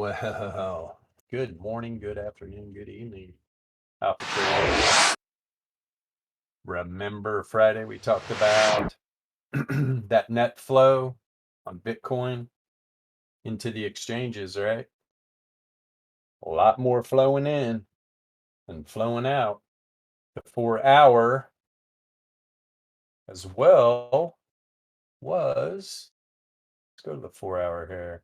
Well, good morning, good afternoon, good evening, Alpha Traders. Remember Friday we talked about that net flow on Bitcoin into the exchanges, right? A lot more flowing in than flowing out. The 4 hour as well was, let's go to the 4 hour here.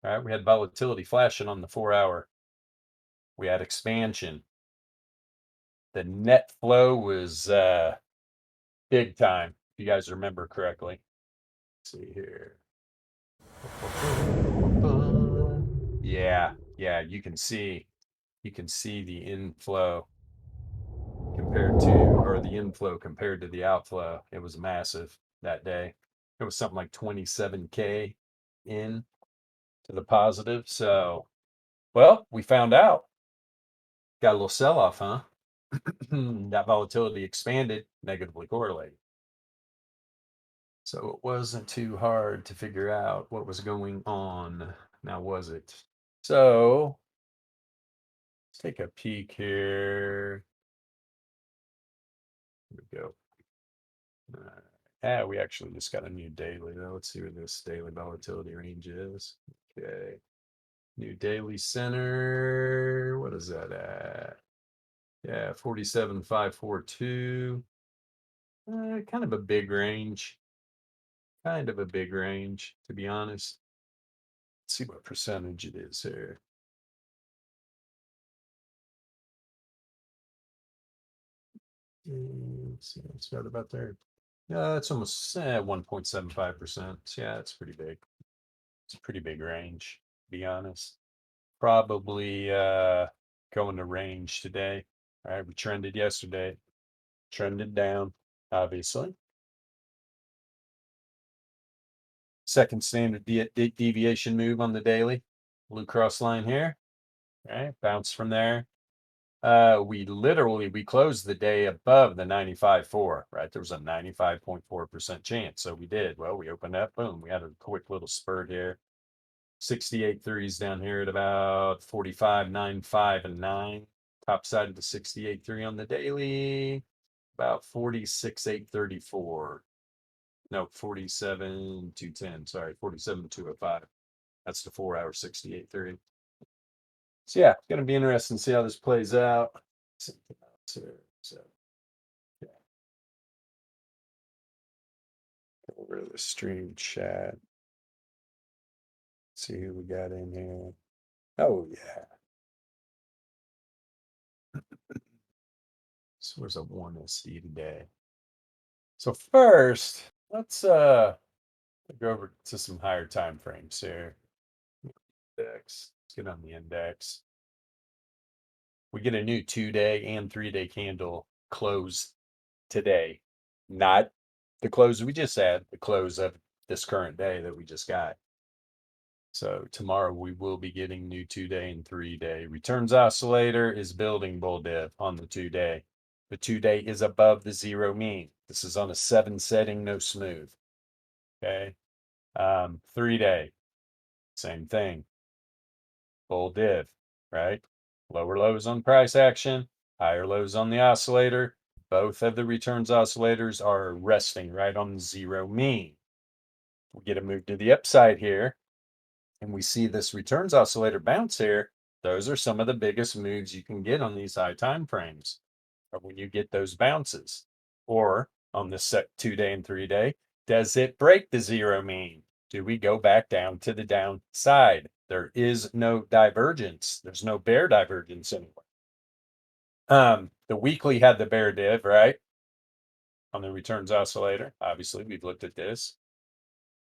All right, we had volatility flashing on the 4 hour. We had expansion. The net flow was big time, if you guys remember correctly. Let's see here. Yeah, you can see the inflow the inflow compared to the outflow. It was massive that day. It was something like 27K in to the positive. So, well, we found out. Got a little sell off, huh? That volatility expanded, negatively correlated. So it wasn't too hard to figure out what was going on. Now, was it? So let's take a peek here. Here we go. We actually just got a new daily though. Let's see where this daily volatility range is. Okay. New daily center. What is that at? Yeah, 47,542. Kind of a big range. Kind of a big range, to be honest. Let's see what percentage it is here. Let's see, it's got about there. Yeah, it's almost 1.75%. Yeah, it's pretty big. It's a pretty big range, to be honest. Probably going to range today. All right, we trended yesterday, trended down, obviously. Second standard deviation move on the daily, blue cross line here. All right, bounce from there. We closed the day above the 95.4, right? There was a 95.4% chance. So we did. Well, we opened up, boom, we had a quick little spurt here. 68 threes down here at about 45.95 and 9. Top side of the 68.3 on the daily, about 46.834. No, 47.210. Sorry, 47.205. That's the 4 hour 68.3. So yeah, it's gonna be interesting to see how this plays out. Something else here. So yeah, go over to the stream chat. See who we got in here. Oh yeah. So where's a 1SC today? So first, let's go over to some higher time frames here. Index. Let's get on the index. We get a new 2-day and 3-day candle close today. Not the close we just had, the close of this current day that we just got. So tomorrow we will be getting new 2-day and 3-day. Returns oscillator is building bull dip on the 2-day. The 2-day is above the zero mean. This is on a 7 setting, no smooth. Okay. 3-day, same thing. Bull div, right? Lower lows on price action, higher lows on the oscillator. Both of the returns oscillators are resting right on the zero mean. We get a move to the upside here, and we see this returns oscillator bounce here. Those are some of the biggest moves you can get on these high time frames, or when you get those bounces. Or on the set 2-day and 3-day, does it break the zero mean? Do we go back down to the downside? There is no divergence. There's no bear divergence anywhere. The weekly had the bear div, right? On the returns oscillator. Obviously, we've looked at this.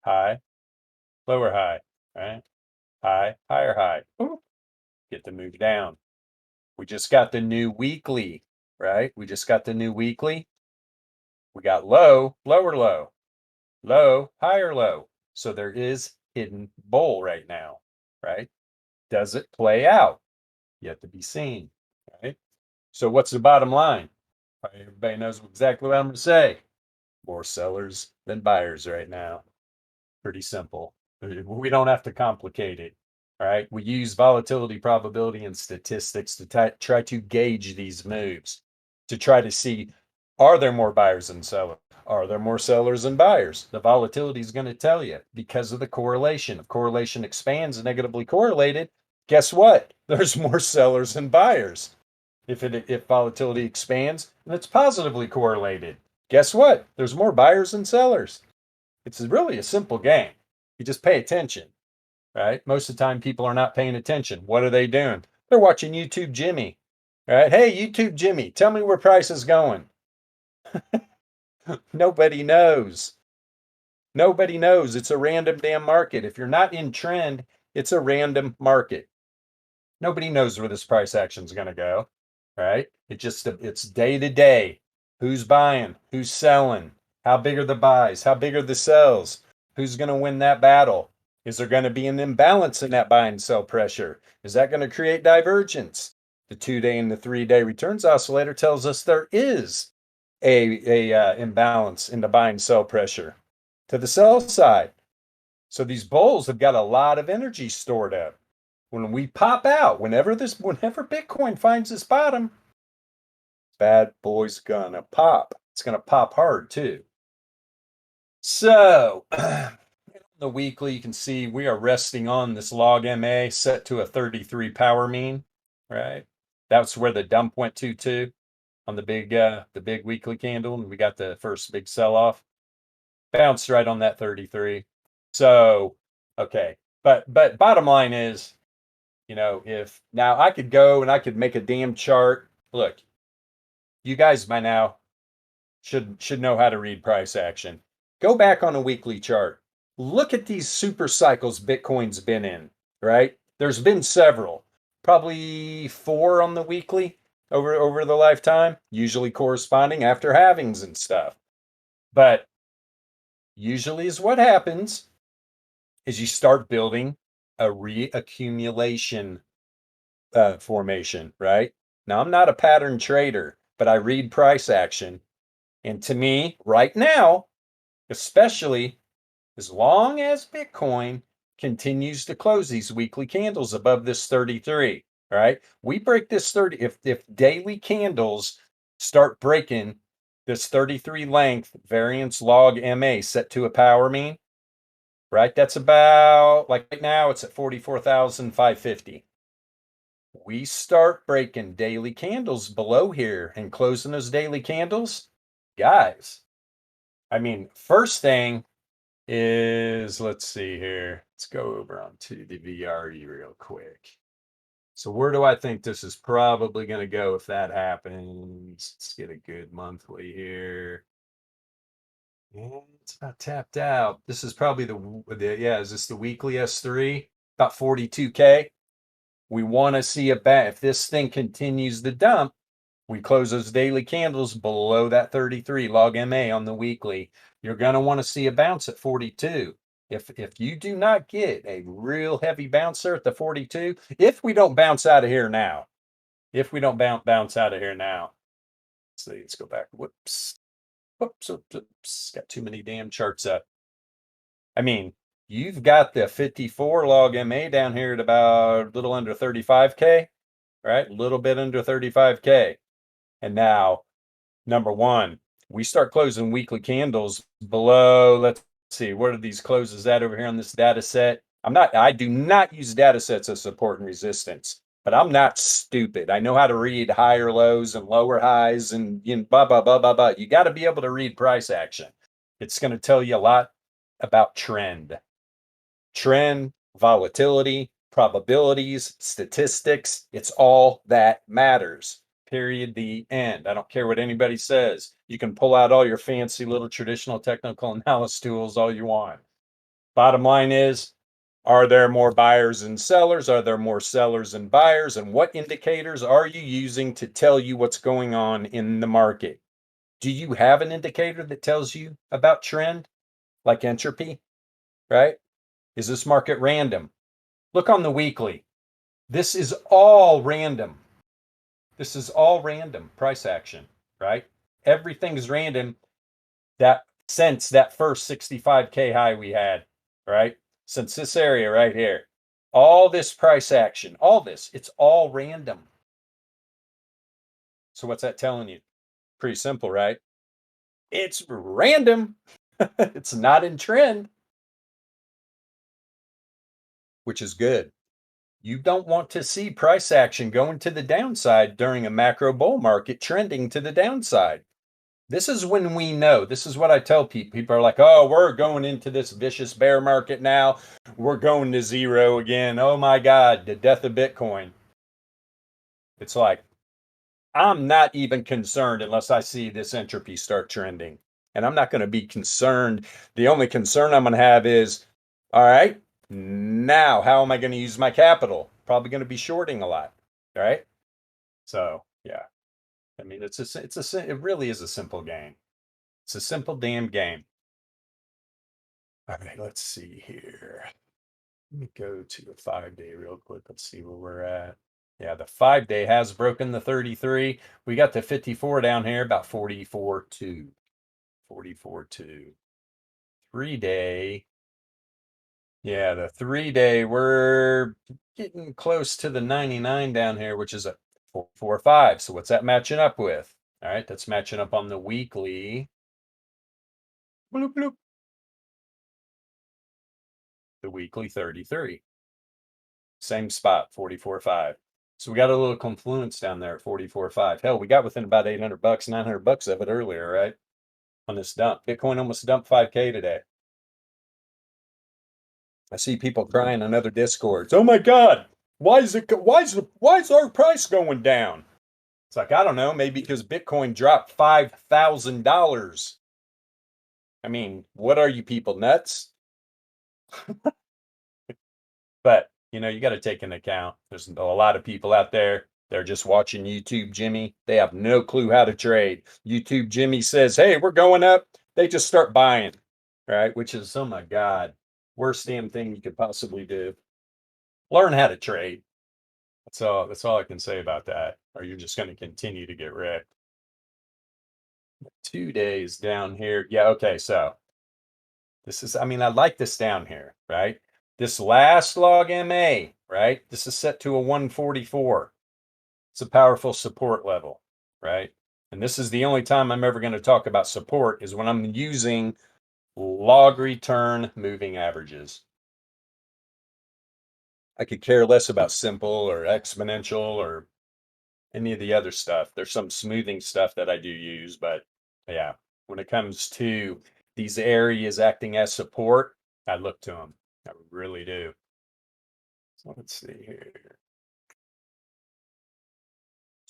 High, lower high, right? High, higher high. Ooh, get the move down. We just got the new weekly, right? We just got the new weekly. We got low, lower low, low, higher low. So there is hidden bull right now, right? Does it play out? Yet to be seen, right? So what's the bottom line? Everybody knows exactly what I'm going to say. More sellers than buyers right now. Pretty simple. We don't have to complicate it. All right. We use volatility, probability, and statistics to try to gauge these moves, to try to see, are there more buyers than sellers? Are there more sellers than buyers? The volatility is going to tell you because of the correlation. If correlation expands negatively correlated, guess what? There's more sellers than buyers. If volatility expands and it's positively correlated, guess what? There's more buyers than sellers. It's really a simple game. You just pay attention, right? Most of the time, people are not paying attention. What are they doing? They're watching YouTube Jimmy, right? Hey, YouTube Jimmy, tell me where price is going. Nobody knows. Nobody knows. It's a random damn market. If you're not in trend, it's a random market. Nobody knows where this price action is going to go, right? It's day to day. Who's buying? Who's selling? How big are the buys? How big are the sells? Who's going to win that battle? Is there going to be an imbalance in that buy and sell pressure? Is that going to create divergence? The 2-day and the 3-day returns oscillator tells us there is a imbalance in the buy and sell pressure to the sell side. So these bulls have got a lot of energy stored up. When we pop out, whenever Bitcoin finds this bottom, bad boy's gonna pop. It's gonna pop hard too. So the weekly, you can see we are resting on this log MA set to a 33 power mean, right? That's where the dump went to too on the big weekly candle, and we got the first big sell off. Bounced right on that 33. So okay, but bottom line is, if now I could go and I could make a damn chart. Look, you guys by now should know how to read price action. Go back on a weekly chart. Look at these super cycles Bitcoin's been in, right? There's been several, probably 4 on the weekly over the lifetime, usually corresponding after halvings and stuff. But usually is what happens is you start building a reaccumulation formation, right? Now, I'm not a pattern trader, but I read price action. And to me, right now, especially as long as Bitcoin continues to close these weekly candles above this 33, right? We break this 30, if daily candles start breaking this 33 length variance log MA set to a power mean, right? That's about, like right now, it's at 44,550. We start breaking daily candles below here and closing those daily candles, guys. I mean, first thing is, let's see here. Let's go over onto the VRE real quick. So where do I think this is probably going to go if that happens? Let's get a good monthly here. And it's about tapped out. This is probably is this the weekly S3? About 42K. We want to see if this thing continues to dump, we close those daily candles below that 33 log MA on the weekly. You're going to want to see a bounce at 42. If you do not get a real heavy bouncer at the 42, if we don't bounce out of here now, bounce out of here now, let's see, let's go back. Whoops. Got too many damn charts up. I mean, you've got the 54 log MA down here at about a little under 35K, right? A little bit under 35K. And now, number one, we start closing weekly candles below, let's see, what are these closes at over here on this data set? I do not use data sets as support and resistance, but I'm not stupid. I know how to read higher lows and lower highs and blah, blah, blah, blah, blah. You got to be able to read price action. It's going to tell you a lot about trend, volatility, probabilities, statistics. It's all that matters. Period. The end. I don't care what anybody says. You can pull out all your fancy little traditional technical analysis tools all you want. Bottom line is, are there more buyers and sellers? Are there more sellers and buyers? And what indicators are you using to tell you what's going on in the market? Do you have an indicator that tells you about trend, like entropy, right? Is this market random? Look on the weekly. This is all random. This is all random price action, right? Everything is random since that first 65K high we had, right? Since this area right here. All this price action, all this, it's all random. So what's that telling you? Pretty simple, right? It's random. It's not in trend, which is good. You don't want to see price action going to the downside during a macro bull market trending to the downside. This is when we know. This is what I tell people. People are like, oh, we're going into this vicious bear market now. We're going to zero again. Oh my God, the death of Bitcoin. It's like, I'm not even concerned unless I see this entropy start trending. And I'm not going to be concerned. The only concern I'm going to have is, all right, now how am I going to use my capital? Probably going to be shorting a lot, right? So, yeah. I mean, it really is a simple game. It's a simple damn game. All right, let's see here. Let me go to the 5-day real quick. Let's see where we're at. Yeah, the 5-day has broken the 33. We got the 54 down here, about 44.2. 44.2. 3-day. Yeah, the 3-day, we're getting close to the 99 down here, which is a 4.45. So what's that matching up with? All right, that's matching up on the weekly. Bloop, bloop. The weekly 33. Same spot, 44.5. So we got a little confluence down there at 44.5. Hell, we got within about 800 bucks, 900 bucks of it earlier, right? On this dump. Bitcoin almost dumped 5K today. I see people crying on other discords. Oh my God, why is our price going down? It's like, I don't know, maybe because Bitcoin dropped $5,000. I mean, what are you people nuts? But you got to take into account there's a lot of people out there. They're just watching YouTube Jimmy. They have no clue how to trade. YouTube Jimmy says, "Hey, we're going up." They just start buying, right? Which is, oh my God, worst damn thing you could possibly do. Learn how to trade. That's all I can say about that. Or you're just going to continue to get wrecked. 2 days down here. Yeah, okay, so this is, I mean, I like this down here, right? This last log MA, right? This is set to a 144. It's a powerful support level, right? And this is the only time I'm ever going to talk about support is when I'm using log return moving averages. I could care less about simple or exponential or any of the other stuff. There's some smoothing stuff that I do use, but yeah, when it comes to these areas acting as support, I look to them. I really do. So let's see here.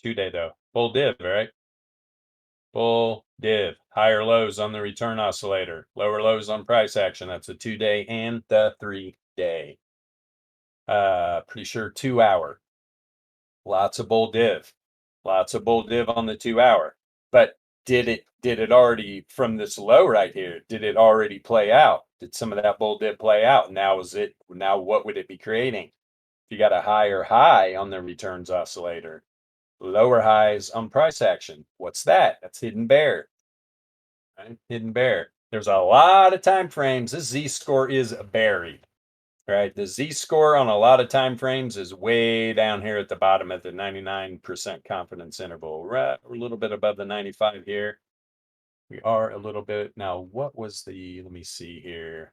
2-day though. Full div, right? Full div. Higher lows on the return oscillator. Lower lows on price action. That's the 2-day and the 3-day. Pretty sure 2-hour. Lots of bull div. Lots of bull div on the 2-hour. But did it already from this low right here? Did it already play out? Did some of that bull dip play out? Now what would it be creating? If you got a higher high on the returns oscillator, lower highs on price action. What's that? That's hidden bear. Right? Hidden bear. There's a lot of time frames. This Z-score is buried. Right? The Z-score on a lot of time frames is way down here at the bottom at the 99% confidence interval. Right, we're a little bit above the 95 here. We are a little bit now. What was let me see here.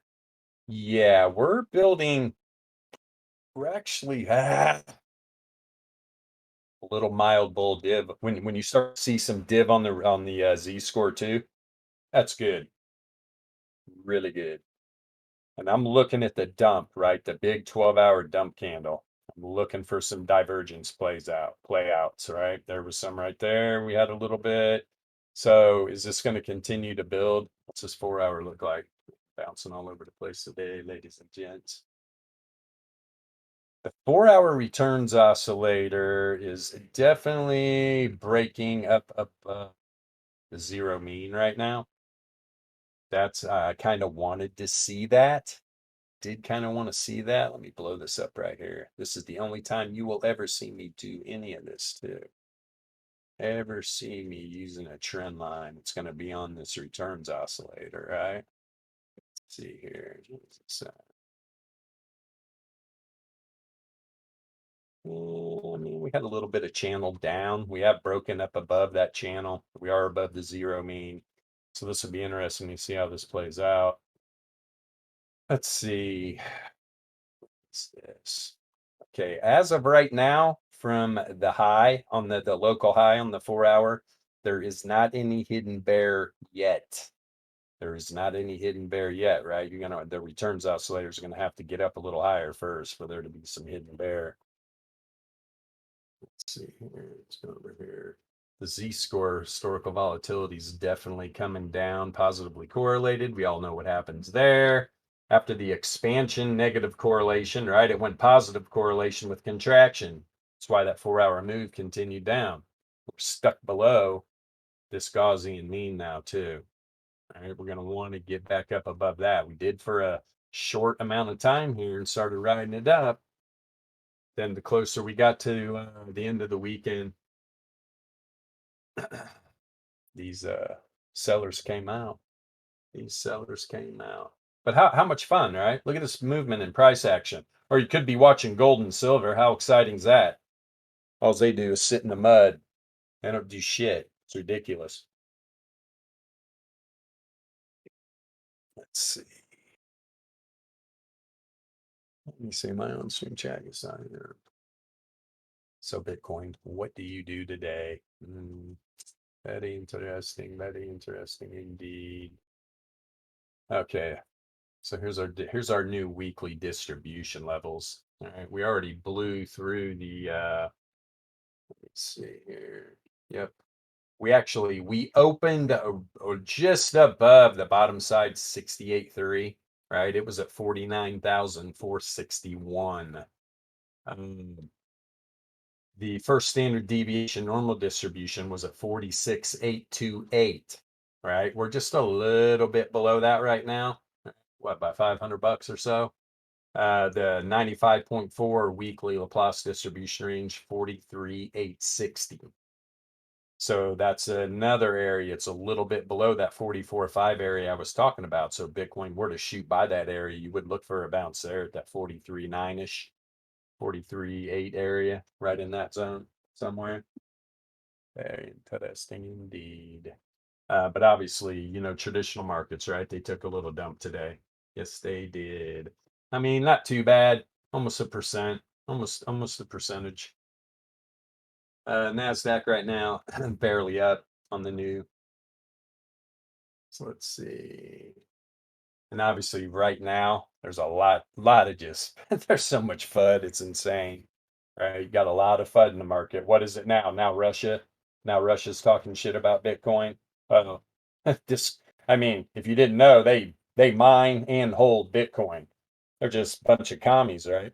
Yeah, we're building. We're actually a little mild bull div. When you start to see some div on the Z-score too, that's good. Really good. And I'm looking at the dump, right? The big 12-hour dump candle. I'm looking for some divergence playouts, right? There was some right there. We had a little bit. So is this going to continue to build? What's this 4-hour look like? Bouncing all over the place today, ladies and gents. The 4-hour returns oscillator is definitely breaking up the zero mean right now. That's I kind of wanted to see that. Did kind of want to see that. Let me blow this up right here. This is the only time you will ever see me do any of this too. Ever see me using a trend line. It's going to be on this returns oscillator, right? Let's see here. I mean, we had a little bit of channel down. We have broken up above that channel. We are above the zero mean. So this will be interesting to see how this plays out. Let's see. What's this? Okay, as of right now, from the high on the local high on the 4 hour, there is not any hidden bear yet. There is not any hidden bear yet, right? You're gonna the returns oscillators are gonna have to get up a little higher first for there to be some hidden bear. Let's see here. Let's go over here. The Z-score historical volatility is definitely coming down, positively correlated. We all know what happens there. After the expansion, negative correlation, right? It went positive correlation with contraction. That's why that 4 hour move continued down. We're stuck below this Gaussian mean now, too. All right, we're going to want to get back up above that. We did for a short amount of time here and started riding it up. Then the closer we got to the end of the weekend, these sellers came out. These sellers came out. But how much fun, right? Look at this movement in price action. Or you could be watching gold and silver. How exciting is that? All they do is sit in the mud. They don't do shit. It's ridiculous. Let's see. Let me see my own stream chat is on here. So Bitcoin, what do you do today? Very interesting. Very interesting indeed. Okay, so here's our new weekly distribution levels. All right, we already blew through the let's see here. Yep. We opened just above the bottom side 68.3, right? It was at 49,461. The first standard deviation normal distribution was at 46,828, right? We're just a little bit below that right now. What, by $500 or so? The 95.4 weekly Laplace distribution range, 43,860. So that's another area. It's a little bit below that 44.5 area I was talking about. So Bitcoin were to shoot by that area, you would look for a bounce there at that 43.9-ish, 43.8 area, right in that zone somewhere. Very interesting indeed. But obviously, traditional markets, right? They took a little dump today. Yes, they did. I mean, not too bad. Almost a percent. Almost a percentage. NASDAQ right now, barely up on the new. So let's see. And obviously right now, there's a lot of just, there's so much FUD. It's insane, right? You got a lot of FUD in the market. What is it now? Now Russia's talking shit about Bitcoin. Oh, this, I mean, if you didn't know, they mine and hold Bitcoin. They're just a bunch of commies, right?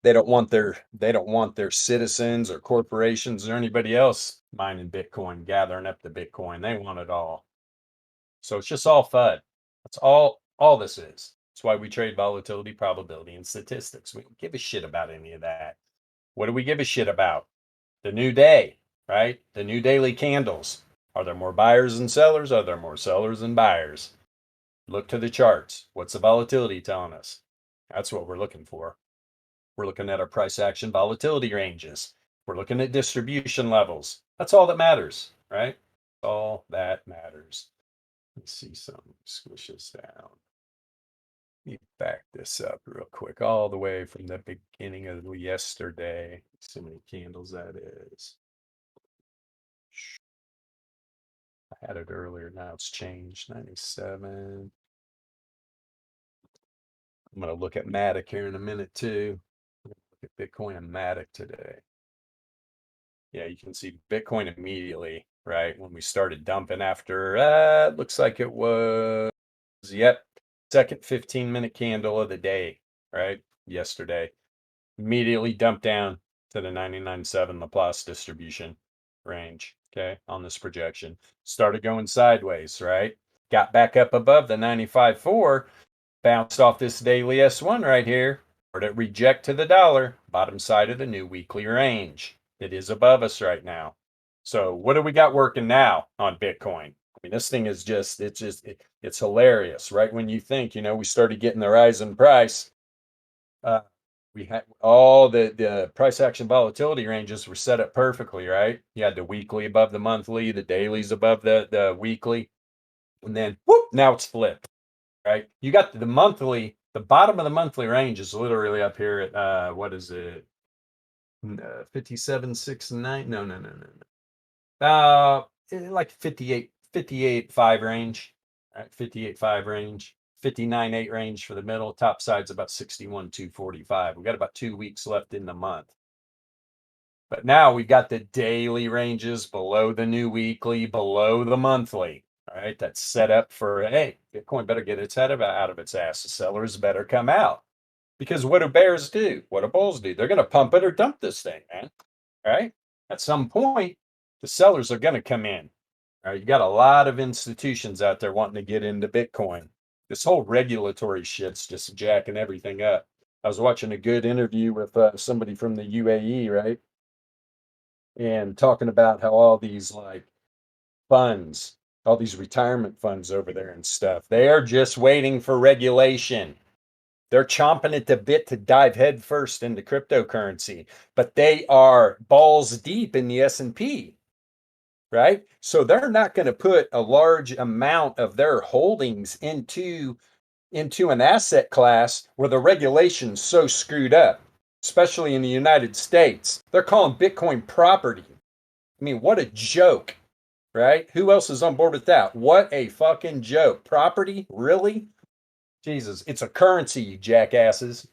They don't want their citizens or corporations or anybody else mining Bitcoin, gathering up the Bitcoin. They want it all. So it's just all FUD. That's all this is. That's why we trade volatility, probability, and statistics. We don't give a shit about any of that. What do we give a shit about? The new day, right? The new daily candles. Are there more buyers than sellers? Are there more sellers than buyers? Look to the charts. What's the volatility telling us? That's what we're looking for. We're looking at our price action volatility ranges. We're looking at distribution levels. That's all that matters, right? All that matters. Let's see some squish this down. Let me back this up real quick, all the way from the beginning of yesterday. See how many candles that is. I had it earlier, now it's changed. 97. I'm going to look at MATIC here in a minute too. Look at Bitcoin and MATIC today. Yeah, you can see Bitcoin immediately, right? When we started dumping after, looks like it was, yep, second 15-minute candle of the day, right? Yesterday. Immediately dumped down to the 99.7 Laplace distribution range, okay, on this projection. Started going sideways, right? Got back up above the 95.4, bounced off this daily S1 right here, or to reject to the dollar, bottom side of the new weekly range. It is above us right now. So what do we got working now on Bitcoin? I mean, this thing is it's hilarious, right? When you think, we started getting the rise in price, we had all the price action volatility ranges were set up perfectly, right? You had the weekly above the monthly, the dailies above the weekly, and then whoop, now it's flipped, right? You got the monthly, the bottom of the monthly range is literally up here at what is it? 57.69. No. Like 58.5 range, right? 58.5 range, 59.8 range for the middle. Top side's about 61.245. We got about 2 weeks left in the month. But now we've got the daily ranges below the new weekly, below the monthly. All right, that's set up for, hey, Bitcoin better get its head out of its ass. The sellers better come out. Because what do bears do? What do bulls do? They're going to pump it or dump this thing, man. All right. At some point, the sellers are going to come in. All right. You got a lot of institutions out there wanting to get into Bitcoin. This whole regulatory shit's just jacking everything up. I was watching a good interview with somebody from the UAE, right? And talking about how all these like funds, all these retirement funds over there and stuff, they are just waiting for regulation. They're chomping at the bit to dive headfirst into cryptocurrency, but they are balls deep in the S&P, right? So they're not going to put a large amount of their holdings into an asset class where the regulation's so screwed up, especially in the United States. They're calling Bitcoin property. I mean, what a joke, right? Who else is on board with that? What a fucking joke. Property? Really? Jesus, it's a currency, you jackasses.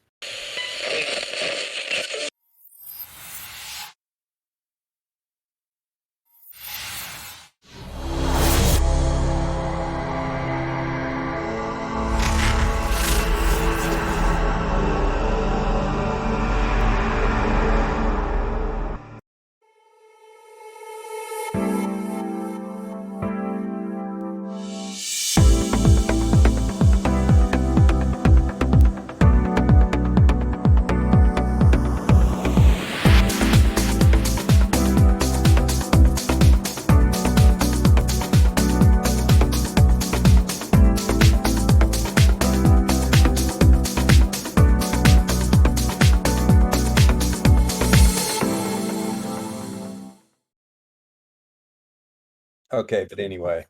Okay, but anyway,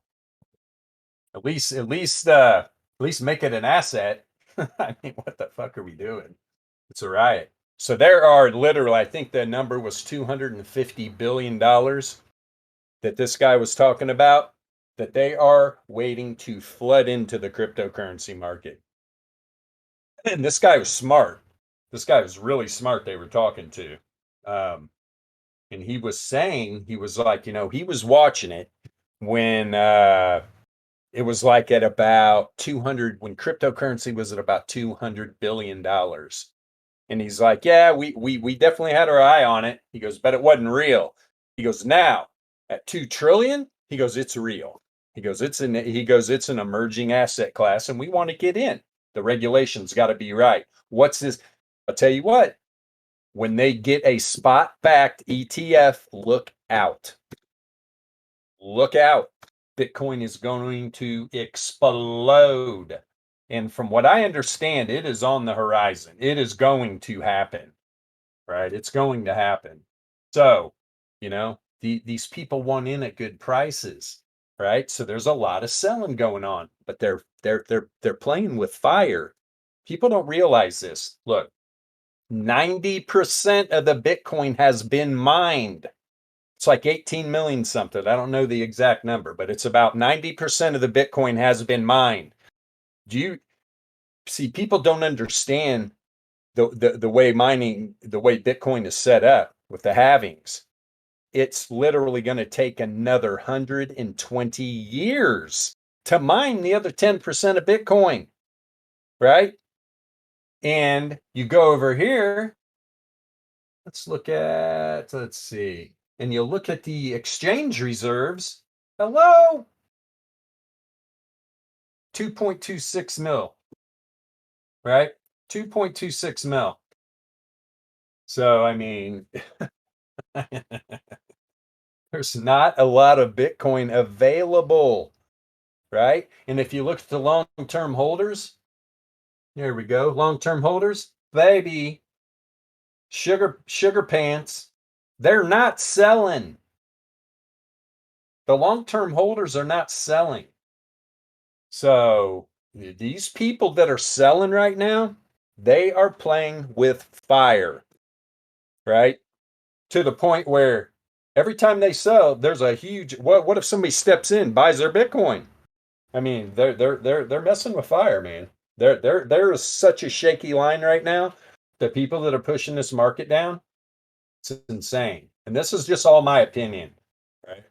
at least make it an asset. I mean, what the fuck are we doing? It's a riot. So there are literally, I think the number was $250 billion that this guy was talking about that they are waiting to flood into the cryptocurrency market. And this guy was smart. This guy was really smart they were talking to. Um, and he was saying, he was like, he was watching it when it was like at about 200, when cryptocurrency was at about $200 billion. And he's like, yeah, we definitely had our eye on it. He goes, but it wasn't real. He goes, now at 2 trillion, he goes, it's real. It's an emerging asset class and we want to get in. The regulations got to be right. What's this? I'll tell you what, when they get a spot backed ETF, look out. Look out. Bitcoin is going to explode. And from what I understand, it is on the horizon. It is going to happen, right? It's going to happen. So, these people want in at good prices, right? So there's a lot of selling going on, but they're playing with fire. People don't realize this. Look, 90% of the Bitcoin has been mined. It's like 18 million something. I don't know the exact number, but it's about 90% of the Bitcoin has been mined. Do you see? People don't understand the way Bitcoin is set up with the halvings. It's literally going to take another 120 years to mine the other 10% of Bitcoin, right? And you go over here, let's see, and you look at the exchange reserves. Hello? 2.26 mil, right? 2.26 mil. So, I mean, there's not a lot of Bitcoin available, right? And if you look at the long-term holders, there we go, long-term holders, baby, sugar pants. They're not selling. The long-term holders are not selling. So these people that are selling right now, they are playing with fire, right? To the point where every time they sell, there's a huge what if somebody steps in, buys their Bitcoin? I mean, they're messing with fire, man. There is such a shaky line right now. The people that are pushing this market down, it's insane. And this is just all my opinion, right?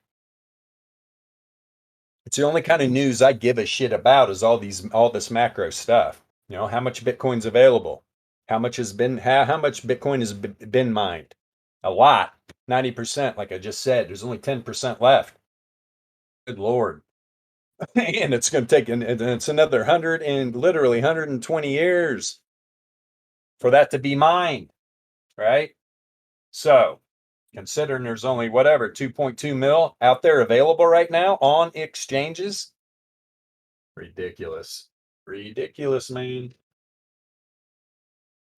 It's the only kind of news I give a shit about is all this macro stuff. You know, how much Bitcoin's available, how much Bitcoin has been mined, a lot, 90%. Like I just said, there's only 10% left. Good Lord. And it's going to take, and it's another 100 and literally 120 years for that to be mined, right? So, considering there's only whatever 2.2 mil out there available right now on exchanges, ridiculous. Ridiculous, man.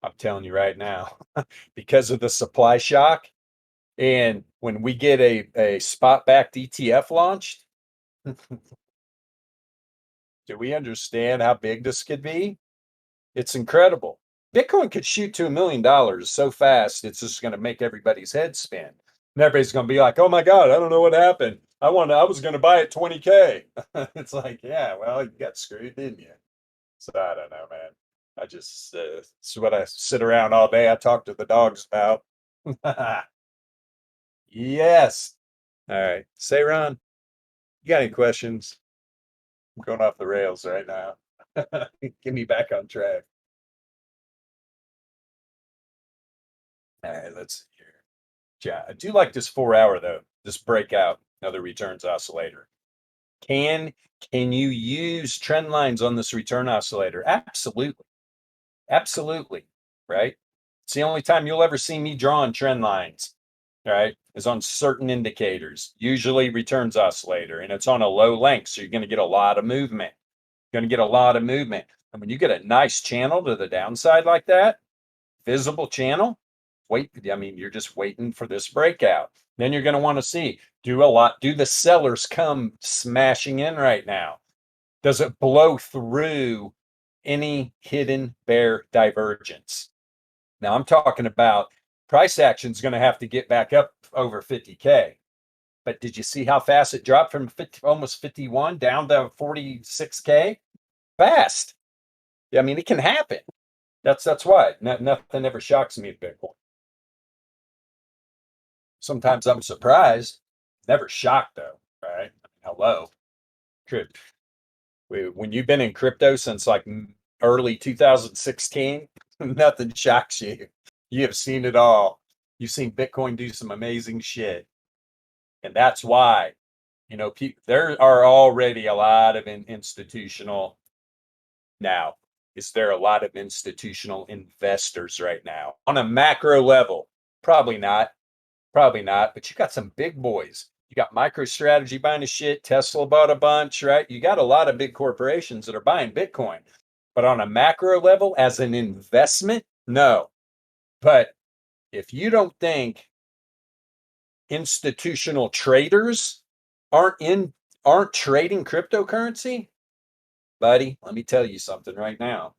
I'm telling you right now, because of the supply shock. And when we get a spot backed ETF launched, do we understand how big this could be? It's incredible. Bitcoin could shoot to $1 million so fast, it's just going to make everybody's head spin. And everybody's going to be like, oh my God, I don't know what happened. I was going to buy it 20K. It's like, yeah, well, you got screwed, didn't you? So I don't know, man. I just, it's what I sit around all day. I talk to the dogs about. Yes. All right. Say, Ron, you got any questions? I'm going off the rails right now. Get me back on track. All right, let's see here. Yeah, I do like this 4 hour though. This breakout, another returns oscillator. Can can you use trend lines on this return oscillator? Absolutely. Absolutely. Right? It's the only time you'll ever see me drawing trend lines, right? Is on certain indicators, usually returns oscillator, and it's on a low length. So you're going to get a lot of movement. You're going to get a lot of movement. And when you get a nice channel to the downside like that, visible channel, I mean, you're just waiting for this breakout. Then you're going to want to see, do the sellers come smashing in right now? Does it blow through any hidden bear divergence? Now I'm talking about price action is going to have to get back up over 50K. But did you see how fast it dropped from 50, almost 51 down to 46K? Fast. I mean, it can happen. That's why nothing ever shocks me at Bitcoin. Sometimes I'm surprised, never shocked though. Right? Hello, when you've been in crypto since like early 2016, nothing shocks you. You have seen it all. You've seen Bitcoin do some amazing shit, and that's why there are already a lot of institutional now. Is there a lot of institutional investors right now on a macro level? Probably not. Probably not. But you got some big boys. You got MicroStrategy buying a shit. Tesla bought a bunch, right? You got a lot of big corporations that are buying Bitcoin. But on a macro level, as an investment, no. But if you don't think institutional traders aren't trading cryptocurrency, buddy, let me tell you something right now.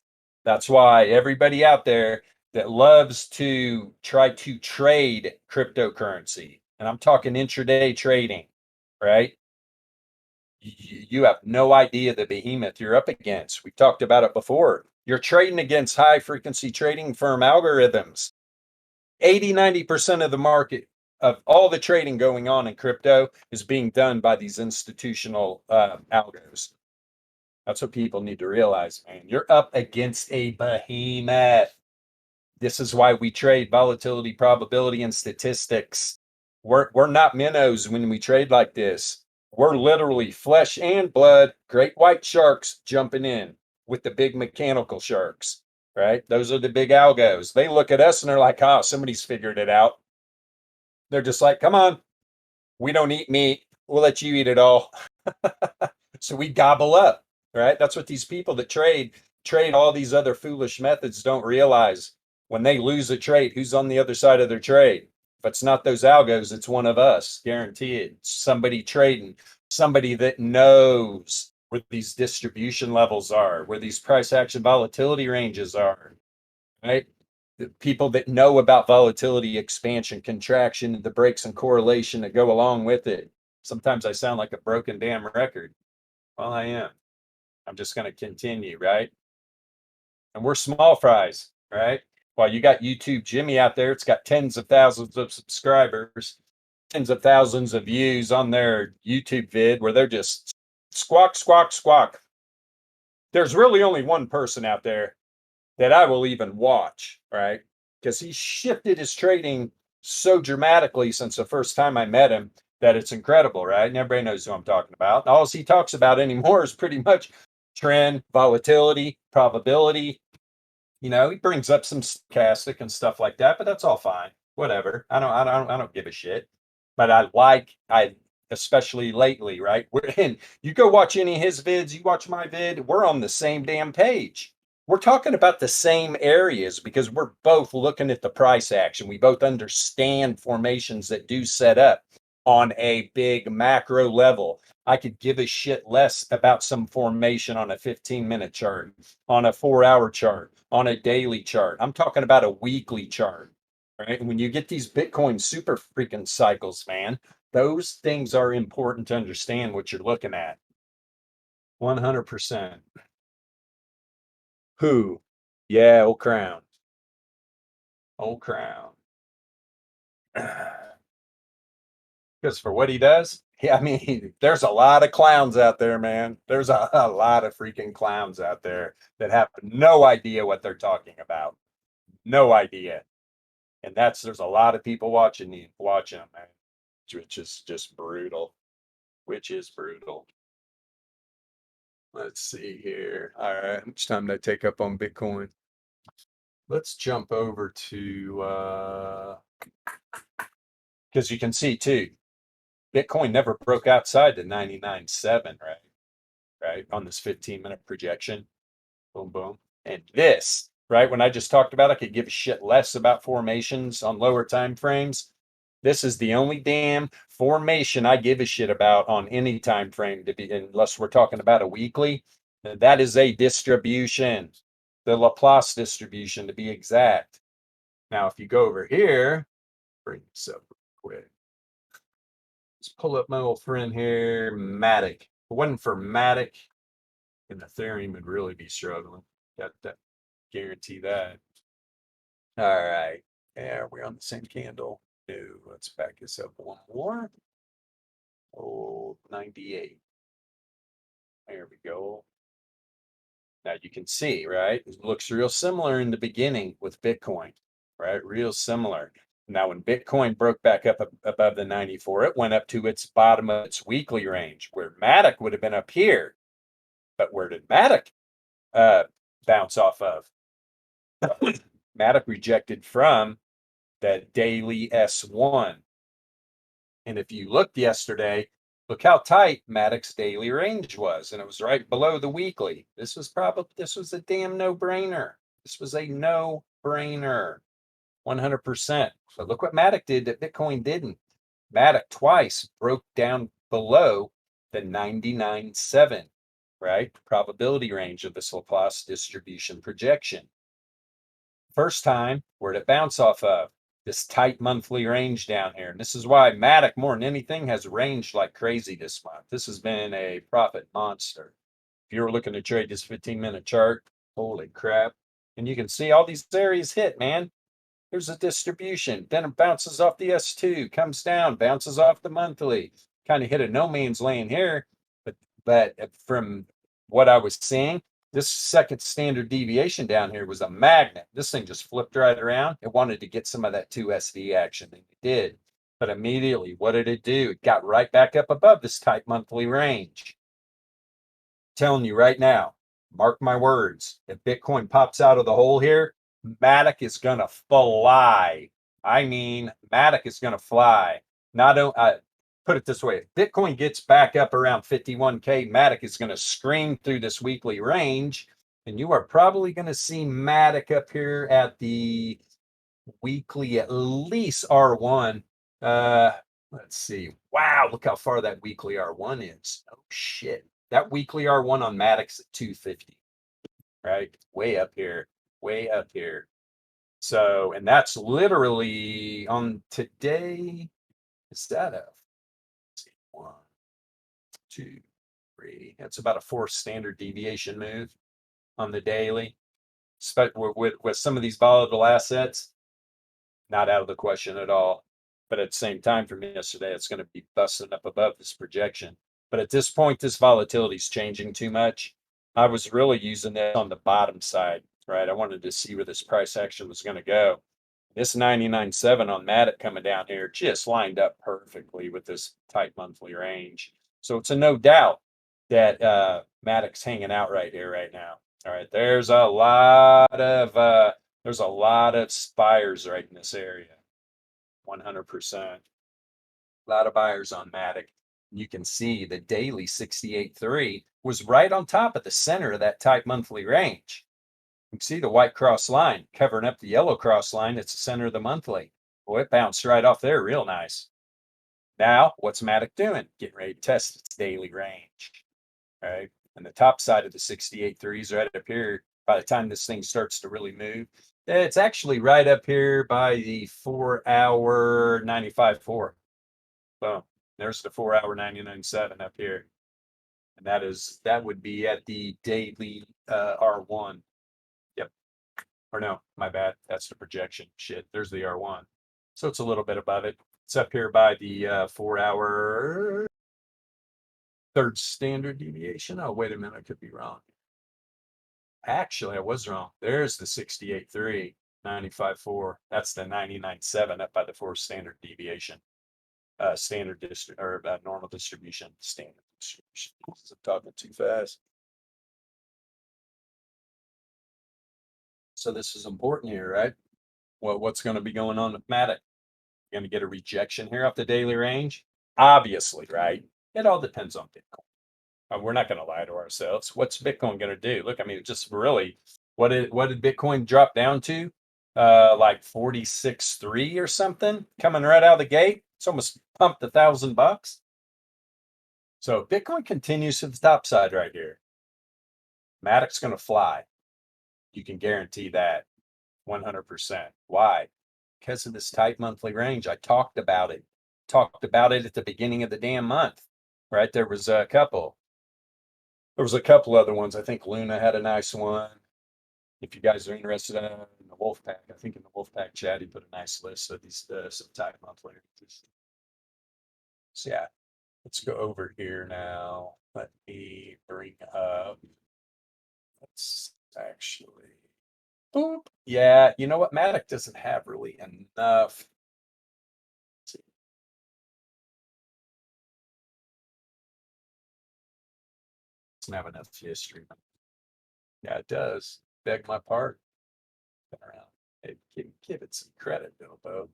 That's why everybody out there that loves to try to trade cryptocurrency, and I'm talking intraday trading, right? You have no idea the behemoth you're up against. We've talked about it before. You're trading against high frequency trading firm algorithms. 80-90% of the market of all the trading going on in crypto is being done by these institutional algos. That's what people need to realize, man. You're up against a behemoth. This is why we trade volatility, probability, and statistics. We're not minnows when we trade like this. We're literally flesh and blood, great white sharks jumping in with the big mechanical sharks, right? Those are the big algos. They look at us and they're like, oh, somebody's figured it out. They're just like, come on, we don't eat meat. We'll let you eat it all. So we gobble up, right? That's what these people that trade all these other foolish methods don't realize. When they lose a trade, who's on the other side of their trade? If it's not those algos, it's one of us. Guarantee it. Somebody trading, somebody that knows where these distribution levels are, where these price action volatility ranges are, right? The people that know about volatility, expansion, contraction, the breaks and correlation that go along with it. Sometimes I sound like a broken damn record. Well, I am. I'm just going to continue, right? And we're small fries, right? While you got YouTube Jimmy out there, it's got tens of thousands of subscribers, tens of thousands of views on their YouTube vid where they're just squawk, squawk, squawk. There's really only one person out there that I will even watch, right? Because he shifted his trading so dramatically since the first time I met him that it's incredible, right? And everybody knows who I'm talking about. All he talks about anymore is pretty much trend, volatility, probability. He brings up some stochastic and stuff like that, but that's all fine. Whatever. I don't give a shit. But I especially lately, right? And you go watch any of his vids, you watch my vid, we're on the same damn page. We're talking about the same areas because we're both looking at the price action. We both understand formations that do set up on a big macro level. I could give a shit less about some formation on a 15-minute chart, on a 4-hour chart, on a daily chart. I'm talking about a weekly chart, right? And when you get these Bitcoin super freaking cycles, man, those things are important to understand what you're looking at. 100%. Who? Yeah, old Crown. Old Crown. Because for what he does, yeah, I mean, there's a lot of clowns out there, man. There's a lot of freaking clowns out there that have no idea what they're talking about. No idea. And there's a lot of people watching them, man, which is just brutal. Which is brutal. Let's see here. All right, how much time did I take up on Bitcoin? Let's jump over to because you can see too, Bitcoin never broke outside the 99.7, right? Right on this 15-minute projection. Boom, boom. And this, right? When I just talked about, I could give a shit less about formations on lower time frames. This is the only damn formation I give a shit about on any time frame to be, unless we're talking about a weekly. That is a distribution, the Laplace distribution to be exact. Now, if you go over here, bring this up real quick. Let's pull up my old friend here, MATIC. If it wasn't for MATIC, and Ethereum would really be struggling. Got that, guarantee that. All right. Yeah, we're on the same candle. No, let's back this up one more. Oh, 98. There we go. Now you can see, right? It looks real similar in the beginning with Bitcoin, right? Real similar. Now, when Bitcoin broke back up above the 94, it went up to its bottom of its weekly range, where MATIC would have been up here. But where did MATIC bounce off of? MATIC rejected from that daily S1. And if you looked yesterday, look how tight MATIC's daily range was. And it was right below the weekly. This was a damn no-brainer. This was a no-brainer. 100%. But look what MATIC did that Bitcoin didn't. MATIC twice broke down below the 99.7, right? Probability range of this Laplace distribution projection. First time, where'd it bounce off of? This tight monthly range down here. And this is why MATIC, more than anything, has ranged like crazy this month. This has been a profit monster. If you're looking to trade this 15-minute chart, holy crap. And you can see all these areas hit, man. There's a distribution. Then it bounces off the S2, comes down, bounces off the monthly. Kind of hit a no man's land here. But from what I was seeing, this second standard deviation down here was a magnet. This thing just flipped right around. It wanted to get some of that 2SV action, and it did. But immediately, what did it do? It got right back up above this tight monthly range. Telling you right now, mark my words, if Bitcoin pops out of the hole here, MATIC is going to fly. I mean, MATIC is going to fly. Not put it this way, if Bitcoin gets back up around 51K, MATIC is going to scream through this weekly range, And you are probably going to see MATIC up here at the weekly, at least R1. Let's see. Wow, look how far that weekly R1 is. Oh, shit. That weekly R1 on MATIC's at 250, right? Way up here, way up here. So, and that's literally on today. Is that a, let's see, 1, 2, 3? That's about a 4 standard deviation move on the daily. With some of these volatile assets, not out of the question at all. But at the same time, from yesterday, it's going to be busting up above this projection. But at this point, this volatility is changing too much. I was really using it on the bottom side, right? I wanted to see where this price action was going to go. This 99.7 on MATIC coming down here just lined up perfectly with this tight monthly range. So it's a no doubt that MATIC's hanging out right here right now. All right, there's a lot of buyers right in this area. 100%. A lot of buyers on MATIC. You can see the daily 68.3 was right on top of the center of that tight monthly range. You can see the white cross line covering up the yellow cross line. It's the center of the monthly. Boy, it bounced right off there real nice. Now, what's MATIC doing? Getting ready to test its daily range. All right. And the top side of the 68.3 is right up here. By the time this thing starts to really move, it's actually right up here by the 4-hour 95.4. Boom. There's the 4-hour 99.7 up here. And that would be at the daily R1. Yep. Or no, my bad. That's the projection. Shit. There's the R1. So it's a little bit above it. It's up here by the 4-hour 3rd standard deviation. Oh, wait a minute. I could be wrong. Actually, I was wrong. There's the 68.3, 95.4. That's the 99.7 up by the 4 standard deviation. Normal distribution. Standard distribution. I'm talking too fast. So this is important here, right? Well, what's going to be going on with MATIC? Going to get a rejection here off the daily range? Obviously, right? It all depends on Bitcoin. We're not going to lie to ourselves. What's Bitcoin going to do? Look, I mean, just really, what did Bitcoin drop down to? Like 46.3 or something, coming right out of the gate. It's almost pumped $1,000. So Bitcoin continues to the top side right here. MATIC's going to fly. You can guarantee that 100%. Why? Because of this tight monthly range. I talked about it. Talked about it at the beginning of the damn month. Right? There was a couple other ones. I think Luna had a nice one. If you guys are interested in the Wolfpack, I think in the Wolfpack chat, he put a nice list of these some tight monthly ranges. So yeah, let's go over here now. Let me bring up. Let's actually. Boop. Yeah, you know what? MATIC doesn't have really enough. Let's see. Doesn't have enough history. Yeah, it does. Beg my pardon. Around. Hey, give it some credit, Bilbo.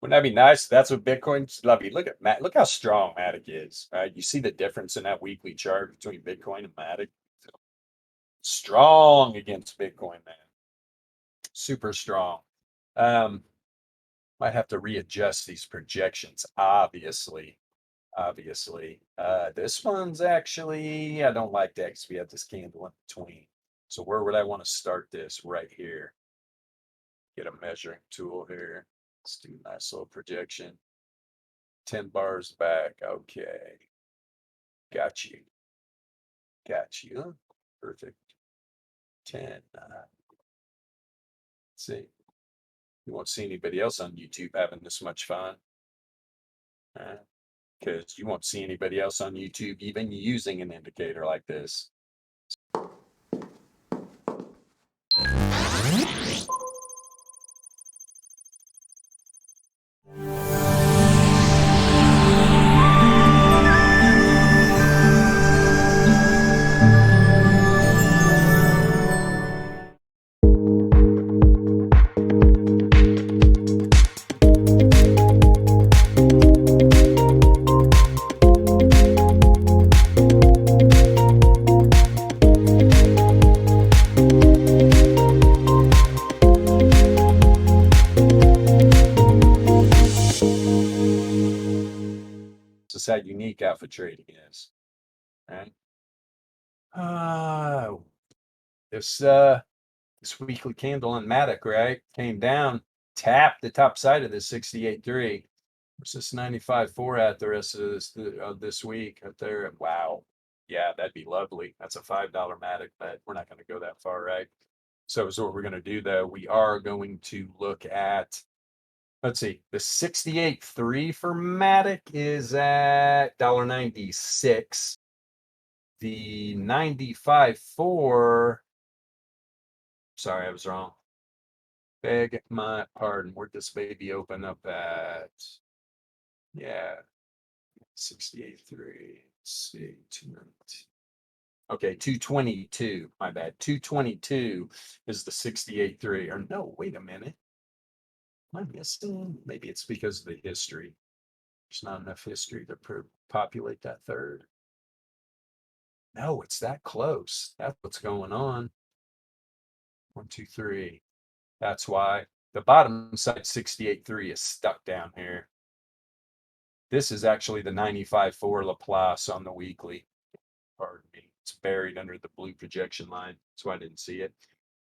Wouldn't that be nice? That's what Bitcoin's lovely. Look at Look how strong MATIC is. Right? You see the difference in that weekly chart between Bitcoin and MATIC. Strong against Bitcoin, man. Super strong. Might have to readjust these projections, obviously. This one's actually, I don't like that because we have this candle in between. So where would I want to start this? Right here. Get a measuring tool here. Let's do a nice little projection. 10 bars back. Okay. Got you. Perfect. 10. Let's see. You won't see anybody else on YouTube having this much fun. Because you won't see anybody else on YouTube even using an indicator like this. how unique alpha trading is. Right? This this weekly candle on MATIC, right? Came down, tapped the top side of this 68.3. Where's this 95.4 at the rest of this week up there? Wow. Yeah, that'd be lovely. That's a $5 MATIC bet. We're not going to go that far, right? So what we're going to do though, we are going to look at, let's see, the 68.3 for MATIC is at $1.96. The 95.4, sorry, I was wrong. Beg my pardon. Where'd this baby open up at? Yeah, 68.3. Let's see, 292. Okay, 222. My bad. 222 is the 68.3. Or no, wait a minute. Am I missing? Maybe it's because of the history. There's not enough history to populate that third. No, it's that close. That's what's going on. 1, 2, 3. That's why the bottom side 68.3 is stuck down here. This is actually the 95.4 Laplace on the weekly. Pardon me. It's buried under the blue projection line. That's why I didn't see it.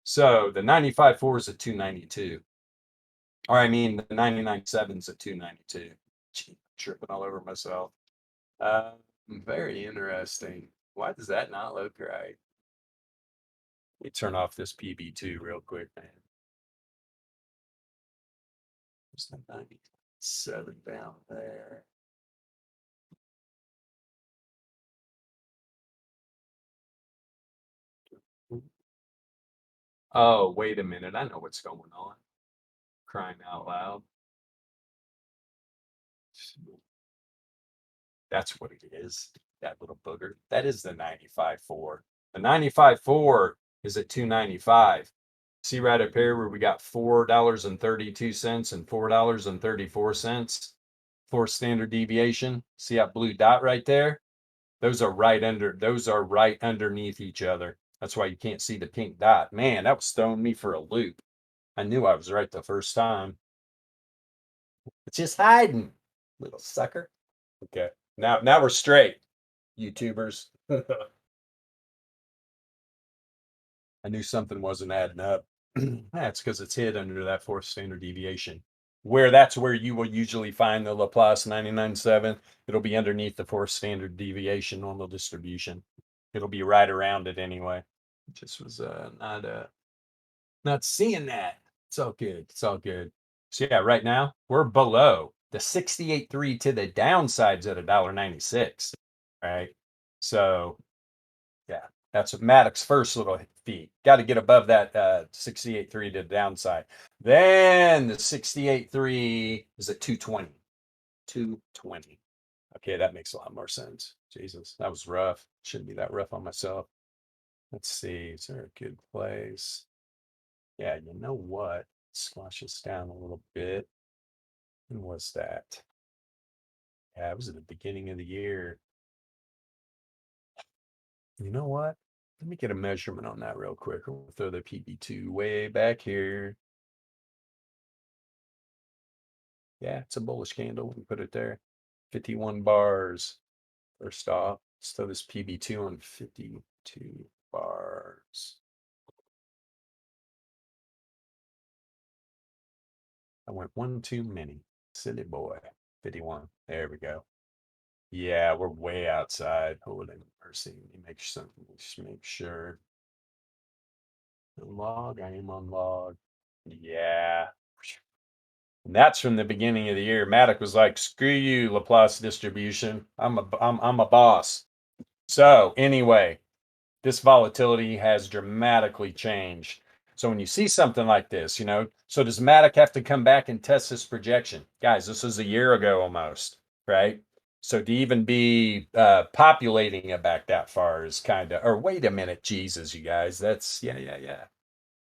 So the 95.4 is at 292. Or I mean, the 99.7 is at 292. Gee, tripping all over myself. Very interesting. Why does that not look right? Let me turn off this PB2 real quick, man. There's the 97 down there. Oh, wait a minute. I know what's going on. Crying out loud. That's what it is. That little booger. That is the 95.4. The 95.4 is at 295. See right up here where we got $4.32 and $4.34 for standard deviation. See that blue dot right there? Those are right underneath each other. That's why you can't see the pink dot. Man, that was throwing me for a loop. I knew I was right the first time. It's just hiding, little sucker. Okay. Now we're straight, YouTubers. I knew something wasn't adding up. That's because it's hid under that fourth standard deviation. That's where you will usually find the Laplace 99.7. It'll be underneath the fourth standard deviation normal distribution. It'll be right around it anyway. Just was not seeing that. It's all good. It's all good. So yeah, right now we're below the 68.3 to the downsides at $1.96. Right. So yeah, that's MATIC's first little feat. Got to get above that 68.3 to the downside. Then the 68.3 is at 220. 220. Okay, that makes a lot more sense. Jesus, that was rough. Shouldn't be that rough on myself. Let's see. Is there a good place? Yeah, you know what? Squash this down a little bit. When was that? Yeah, it was at the beginning of the year. You know what? Let me get a measurement on that real quick. We'll throw the PB2 way back here. Yeah, it's a bullish candle. We can put it there. 51 bars. First off, let's throw this PB2 on 52 bars. I went one too many. Silly boy. 51. There we go. Yeah, we're way outside. Holy mercy. Let me make something. Just make sure. Log, I am on log. Yeah. And that's from the beginning of the year. MATIC was like, screw you, Laplace distribution. I'm a boss. So anyway, this volatility has dramatically changed. So when you see something like this, so does MATIC have to come back and test this projection? Guys, this was a year ago almost, right? So to even be populating it back that far is kind of, or wait a minute, Jesus, you guys, that's, yeah.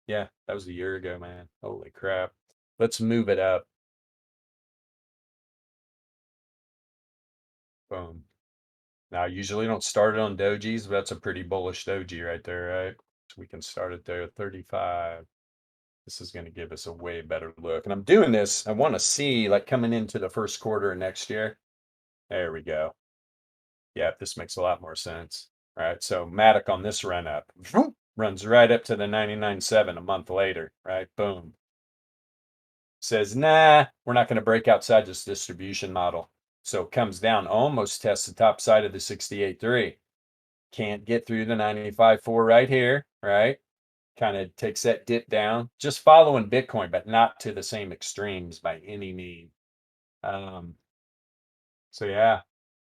Yeah, that was a year ago, man. Holy crap. Let's move it up. Boom. Now, I usually don't start it on dojis, but that's a pretty bullish doji right there, right? So we can start it there at 35. This is going to give us a way better look. And I'm doing this, I want to see like coming into the first quarter of next year. There we go. Yeah, this makes a lot more sense. All right, so MATIC on this run up runs right up to the 99.7 a month later, right? Boom. Says, nah, we're not going to break outside this distribution model. So it comes down, almost tests the top side of the 68.3. Can't get through the 95.4 right here, right? Kind of takes that dip down, just following Bitcoin, but not to the same extremes by any means. So yeah,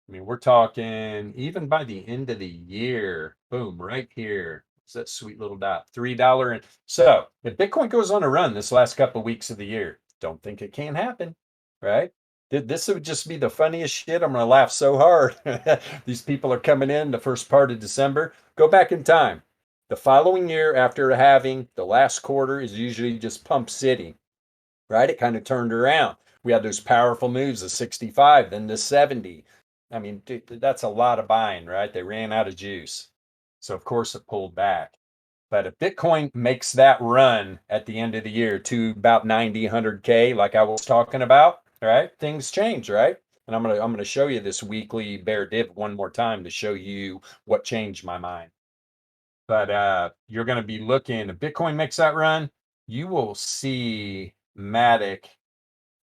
I mean, we're talking even by the end of the year, boom, right here. It's that sweet little dot, $3. And so if Bitcoin goes on a run this last couple of weeks of the year, don't think it can't happen, right? This would just be the funniest shit. I'm going to laugh so hard. These people are coming in the first part of December. Go back in time. The following year, after halving, the last quarter is usually just pump city, right? It kind of turned around. We had those powerful moves of 65, then to 70. I mean, dude, that's a lot of buying, right? They ran out of juice. So, of course, it pulled back. But if Bitcoin makes that run at the end of the year to about 90, 100K, like I was talking about, right? Things change, right? And I'm gonna show you this weekly bear dip one more time to show you what changed my mind. But you're going to be looking, if Bitcoin makes that run, you will see MATIC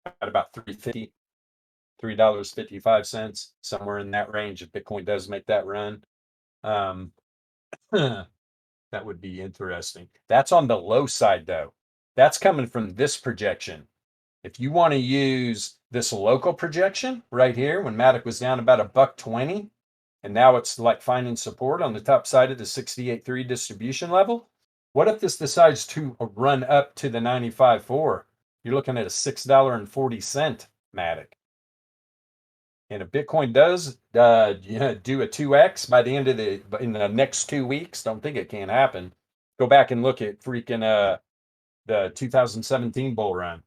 at about 350, $3.55, somewhere in that range. If Bitcoin does make that run, um, that would be interesting. That's on the low side, though. That's coming from this projection. If you want to use this local projection right here, when MATIC was down about $1.20, and now it's like finding support on the top side of the 68.3 distribution level. What if this decides to run up to the 95.4? You're looking at a $6.40 MATIC. And if Bitcoin does do a 2x by the end of in the next 2 weeks, don't think it can't happen. Go back and look at freaking the 2017 bull run.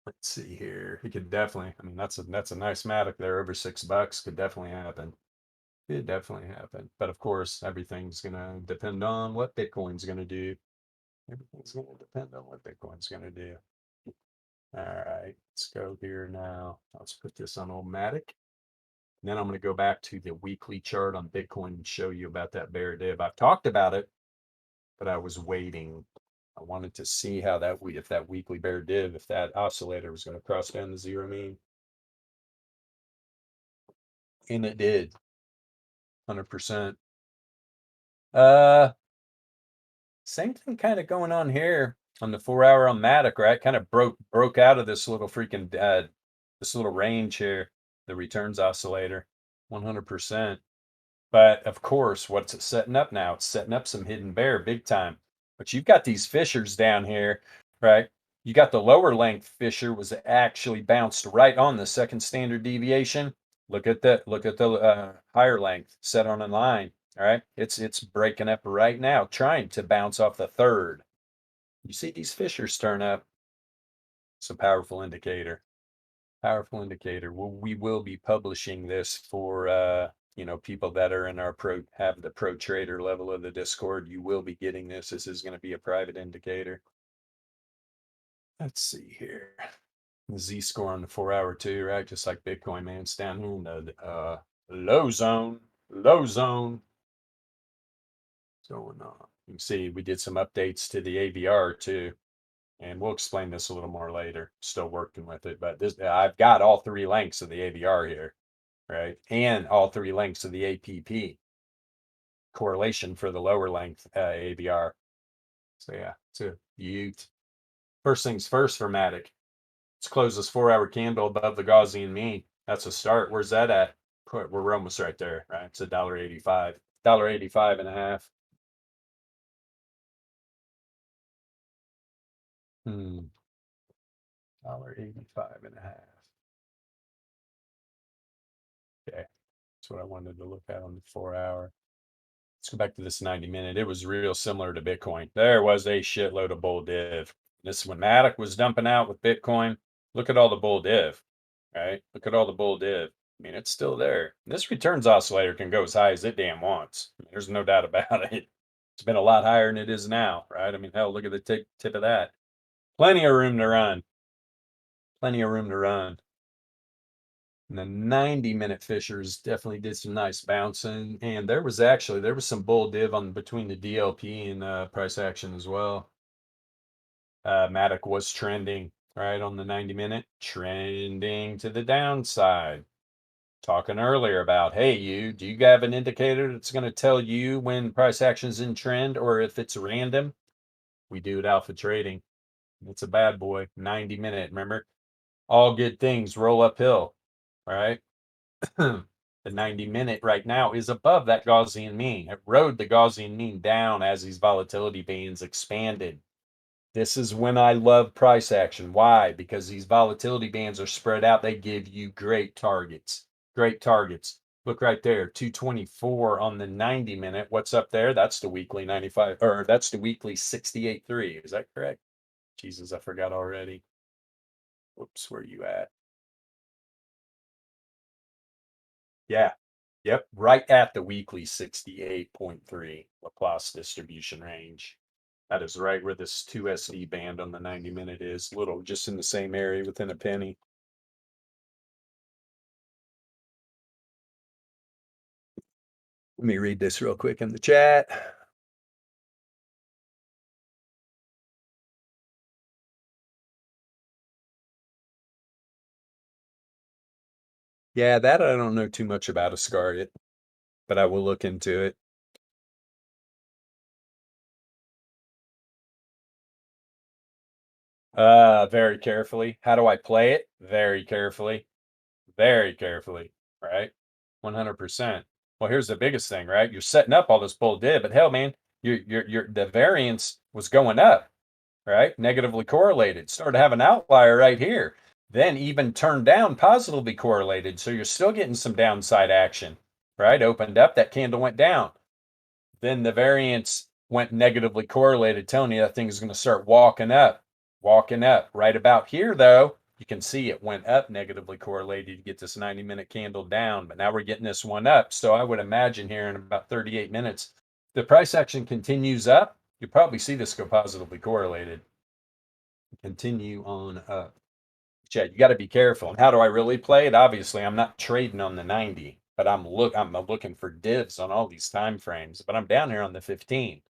Let's see here. It could definitely. I mean, that's a nice MATIC there, over $6. Could definitely happen. It definitely happen. But of course, everything's gonna depend on what Bitcoin's gonna do. Everything's gonna depend on what Bitcoin's gonna do. All right, let's go here now. Let's put this on Omatic. And then I'm gonna go back to the weekly chart on Bitcoin and show you about that bear dip. I've talked about it, but I was waiting. I wanted to see how if that weekly bear dip, if that oscillator was going to cross down the zero mean. And it did, 100%. Uh, Same thing kind of going on here on the 4 hour on Matic, right? Kind of broke out of this little freaking this little range here, the returns oscillator, 100%. But of course, what's it setting up now? It's setting up some hidden bear big time. But you've got these fissures down here, right? You got the lower length fissure was actually bounced right on the second standard deviation. Look at the higher length set on a line. All right, it's breaking up right now, trying to bounce off the third. You see these fissures turn up. It's a powerful indicator. Powerful indicator. We will be publishing this for people that are in our have the pro trader level of the Discord. You will be getting this. This is going to be a private indicator. Let's see here. The Z score on the 4 hour too, right? Just like Bitcoin, man. It's down here in the low zone. Low zone. What's going on? You can see we did some updates to the AVR too. And we'll explain this a little more later. Still working with it, but I've got all three lengths of the AVR here, right? And all three lengths of the APP correlation for the lower length AVR. So yeah, it's a Ute. First things first for Matic. Let's close this 4 hour candle above the Gaussian mean. That's a start. Where's that at? We're almost right there, right? It's $1.85, $1.85 and a half. $1.85 and a half. Okay, that's what I wanted to look at on the 4 hour. Let's go back to this 90-minute. It was real similar to Bitcoin. There was a shitload of bull div. This when Matic was dumping out with Bitcoin. Look at all the bull div, right? Look at all the bull div. I mean, it's still there. This returns oscillator can go as high as it damn wants. There's no doubt about it. It's been a lot higher than it is now, right? I mean, hell, look at the tip of that. Plenty of room to run. Plenty of room to run. And the 90-minute fishers definitely did some nice bouncing. And there was some bull div on between the DLP and price action as well. MATIC was trending, right, on the 90-minute, trending to the downside. Talking earlier about, hey, do you have an indicator that's going to tell you when price action is in trend or if it's random? We do at Alpha Trading. It's a bad boy, 90-minute. Remember, all good things roll uphill, right? The 90-minute right now is above that Gaussian mean. It rode the Gaussian mean down as these volatility bands expanded. This is when I love price action. Why? Because these volatility bands are spread out. They give you great targets. Great targets. Look right there, 224 on the 90-minute. What's up there? That's the weekly 95, or that's the weekly 68.3. Is that correct? Jesus, I forgot already. Whoops, where are you at? Yeah. Yep, right at the weekly 68.3 Laplace distribution range. That is right where this 2SD band on the 90-minute is, little just in the same area within a penny. Let me read this real quick in the chat. Yeah, that I don't know too much about Ascariot, but I will look into it. Very carefully. How do I play it? Very carefully. Very carefully, right? 100%. Well, here's the biggest thing, right? You're setting up all this bull did, but hell, man, the variance was going up, right? Negatively correlated. Started to have an outlier right here. Then even turned down positively correlated. So you're still getting some downside action, right? Opened up, that candle went down. Then the variance went negatively correlated, telling you that thing is going to start walking up, walking up. Right about here, though, you can see it went up negatively correlated to get this 90-minute candle down, but now we're getting this one up. So I would imagine here in about 38 minutes, the price action continues up. You probably see this go positively correlated. Continue on up. Chad, you got to be careful. And how do I really play it? Obviously, I'm not trading on the 90, but I'm looking for divs on all these time frames. But I'm down here on the 15.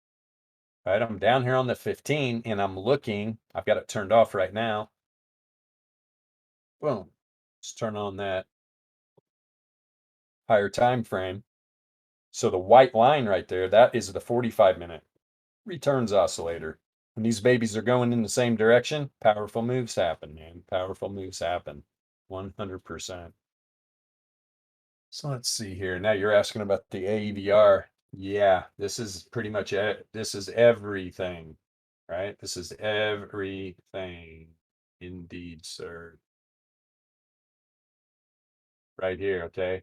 Right? I'm down here on the 15 and I'm looking. I've got it turned off right now. Boom. Let's turn on that higher time frame. So the white line right there, that is the 45-minute returns oscillator. When these babies are going in the same direction, powerful moves happen, man. Powerful moves happen. 100%. So let's see here. Now you're asking about the AEVR. Yeah, this is pretty much it. This is everything, right? This is everything. Indeed, sir. Right here, okay?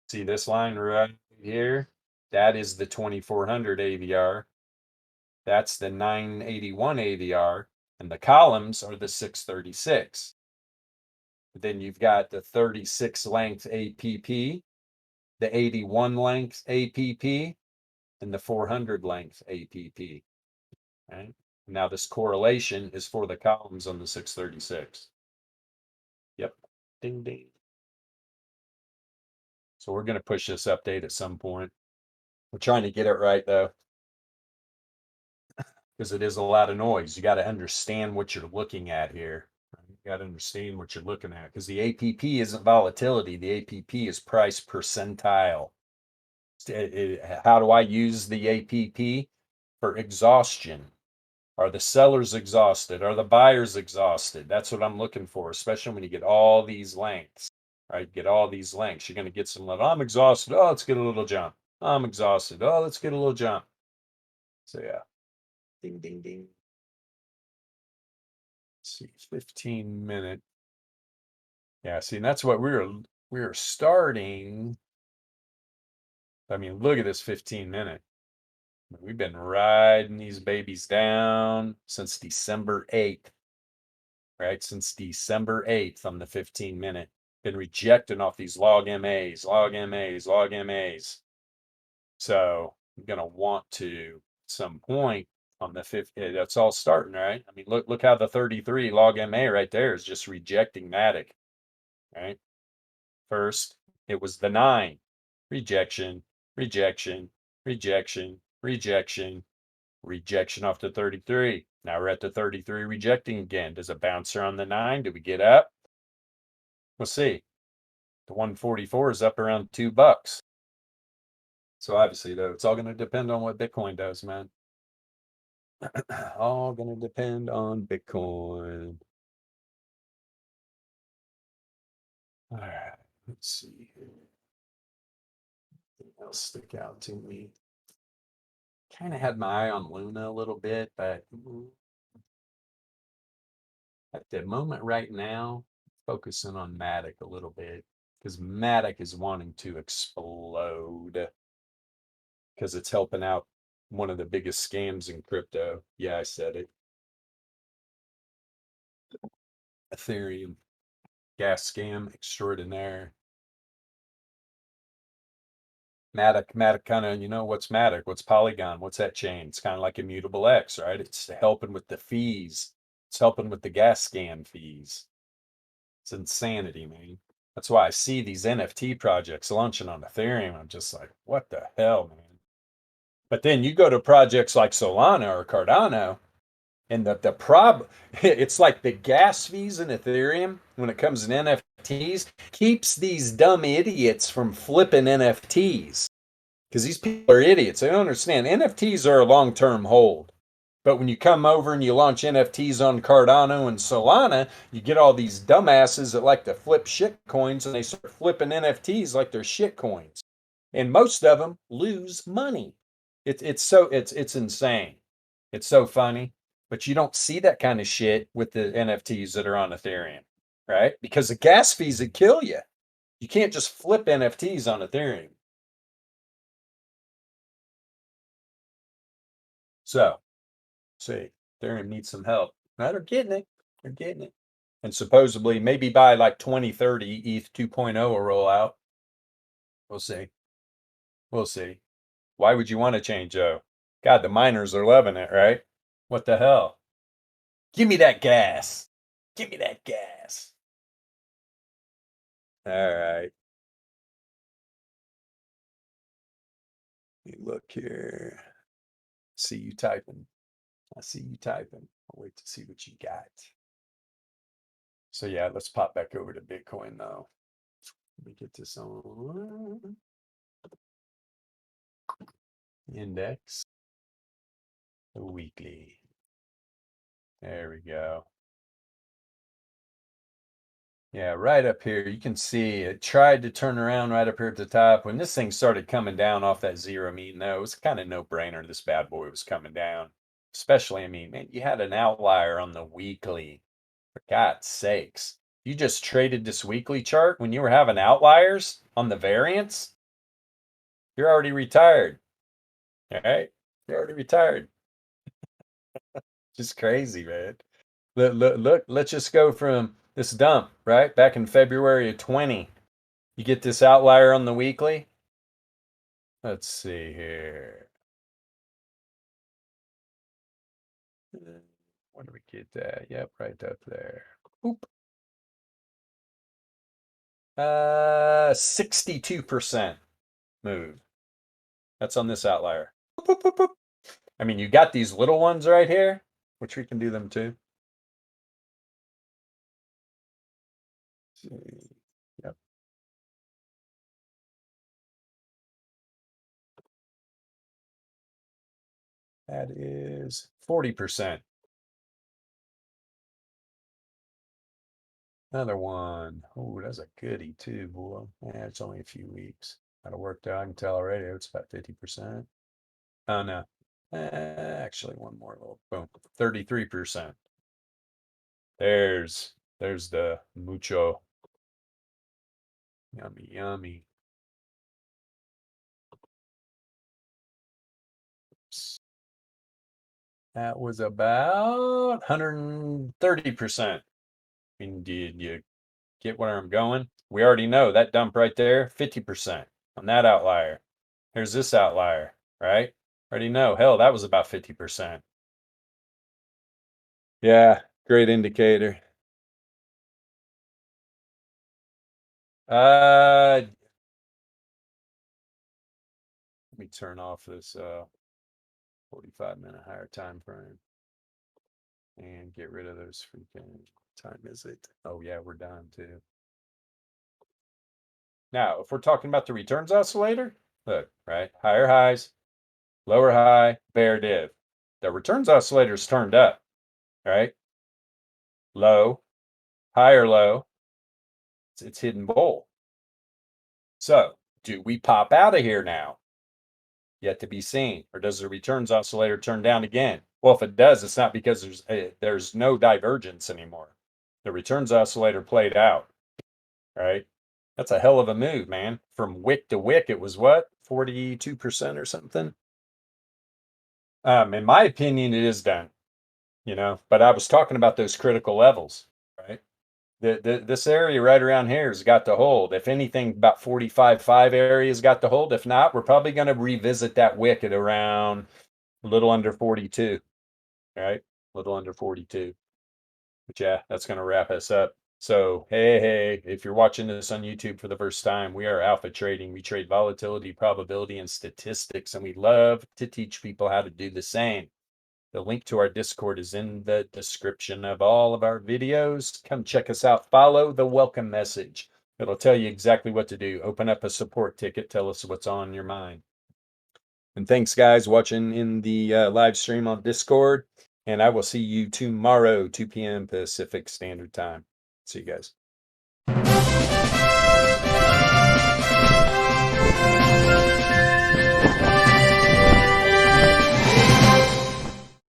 See this line right here? That is the 2400 AVR. That's the 981 AVR. And the columns are the 636. But then you've got the 36 length APP, the 81 length APP, and the 400 length APP. Right? Now this correlation is for the columns on the 636. Yep. Ding, ding. So we're going to push this update at some point. We're trying to get it right though, because it is a lot of noise. You got to understand what you're looking at here. You got to understand what you're looking at because the APP isn't volatility. The APP is price percentile. How do I use the APP? For exhaustion. Are the sellers exhausted? Are the buyers exhausted? That's what I'm looking for, especially when you get all these lengths, right? Get all these lengths. You're going to get some little, I'm exhausted. Oh, let's get a little jump. I'm exhausted. Oh, let's get a little jump. So, yeah. Ding, ding, ding. Let's see, 15-minute. Yeah, see, and that's what we were starting. I mean, look at this 15-minute. We've been riding these babies down since December 8th. Right? Since December 8th on the 15-minute. Been rejecting off these log MAs, log MAs, log MAs. So I'm going to want to, at some point on the 50, that's all starting, right? I mean, look how the 33 log MA right there is just rejecting MATIC, right? First, it was the 9. Rejection, rejection, rejection, rejection, rejection off the 33. Now we're at the 33 rejecting again. Does it bounce around the 9? Do we get up? We'll see. The 144 is up around $2. So obviously, though, it's all going to depend on what Bitcoin does, man. All going to depend on Bitcoin. All right, let's see here. Anything else stick out to me? Kind of had my eye on Luna a little bit, but at the moment right now, focusing on MATIC a little bit because MATIC is wanting to explode because it's helping out one of the biggest scams in crypto. Yeah, I said it. Ethereum gas scam extraordinaire. MATIC kind of, what's MATIC? What's Polygon? What's that chain? It's kind of like Immutable X, right? It's helping with the fees. It's helping with the gas scam fees. It's insanity, man. That's why I see these NFT projects launching on Ethereum. I'm just like, what the hell, man? But then you go to projects like Solana or Cardano, and it's like the gas fees in Ethereum when it comes to NFTs keeps these dumb idiots from flipping NFTs. Because these people are idiots. They don't understand. NFTs are a long-term hold. But when you come over and you launch NFTs on Cardano and Solana, you get all these dumbasses that like to flip shit coins and they start flipping NFTs like they're shit coins. And most of them lose money. It's insane. It's so funny. But you don't see that kind of shit with the NFTs that are on Ethereum, right? Because the gas fees would kill you. You can't just flip NFTs on Ethereum. So, see, Ethereum needs some help. Now they're getting it. They're getting it. And supposedly, maybe by like 2030, ETH 2.0 will roll out. We'll see. We'll see. Why would you want to change, though? God, the miners are loving it, right? What the hell? Give me that gas. Give me that gas. All right. Let me look here. See you typing. I see you typing. I'll wait to see what you got. So yeah, let's pop back over to Bitcoin now. Let me get this on index, the weekly. There we go. Yeah, right up here, you can see it tried to turn around right up here at the top. When this thing started coming down off that zero mean, though, it was kind of no-brainer this bad boy was coming down. Especially, I mean, man, you had an outlier on the weekly. For God's sakes. You just traded this weekly chart when you were having outliers on the variance? You're already retired. All right? You're already retired. Just crazy, man. Look, let's just go from this dump, right? Back in February of 20. You get this outlier on the weekly. Let's see here. Where do we get that? Yep, right up there. Oop. 62% move. That's on this outlier. Boop, boop, boop. I mean, you got these little ones right here, which we can do them too. Yep. That is 40%. Another one. Oh, that's a goodie too, boy. Yeah, it's only a few weeks. That'll work out. I can tell already. It's about 50%. Oh no. Actually, one more little boom. 33%. There's the mucho. Yummy, yummy. That was about 130%. I mean, did you get where I'm going? We already know that dump right there, 50% on that outlier. Here's this outlier, right? Already know. Hell, that was about 50%. Yeah, great indicator. Let me turn off this 45-minute higher time frame and get rid of those freaking time is it? Oh yeah, we're done too. Now, if we're talking about the returns oscillator, look, right? Higher highs, lower high, bear div. The returns oscillator's turned up, right? Low, higher low, it's hidden bull. So, do we pop out of here now? Yet to be seen. Or does the returns oscillator turn down again? Well, if it does, it's not because there's no divergence anymore. The returns oscillator played out, right? That's a hell of a move, man. From wick to wick, it was what? 42% or something? In my opinion, it is done, but I was talking about those critical levels, right? This area right around here has got to hold. If anything, about 45.5 area's got to hold. If not, we're probably going to revisit that wick at around a little under 42, right? A little under 42. But yeah, that's going to wrap us up. So, hey, if you're watching this on YouTube for the first time, we are Alpha Trading. We trade volatility, probability, and statistics, and we love to teach people how to do the same. The link to our Discord is in the description of all of our videos. Come check us out. Follow the welcome message. It'll tell you exactly what to do. Open up a support ticket. Tell us what's on your mind. And thanks, guys, watching in the live stream on Discord. And I will see you tomorrow, 2 p.m. Pacific Standard Time. See you guys.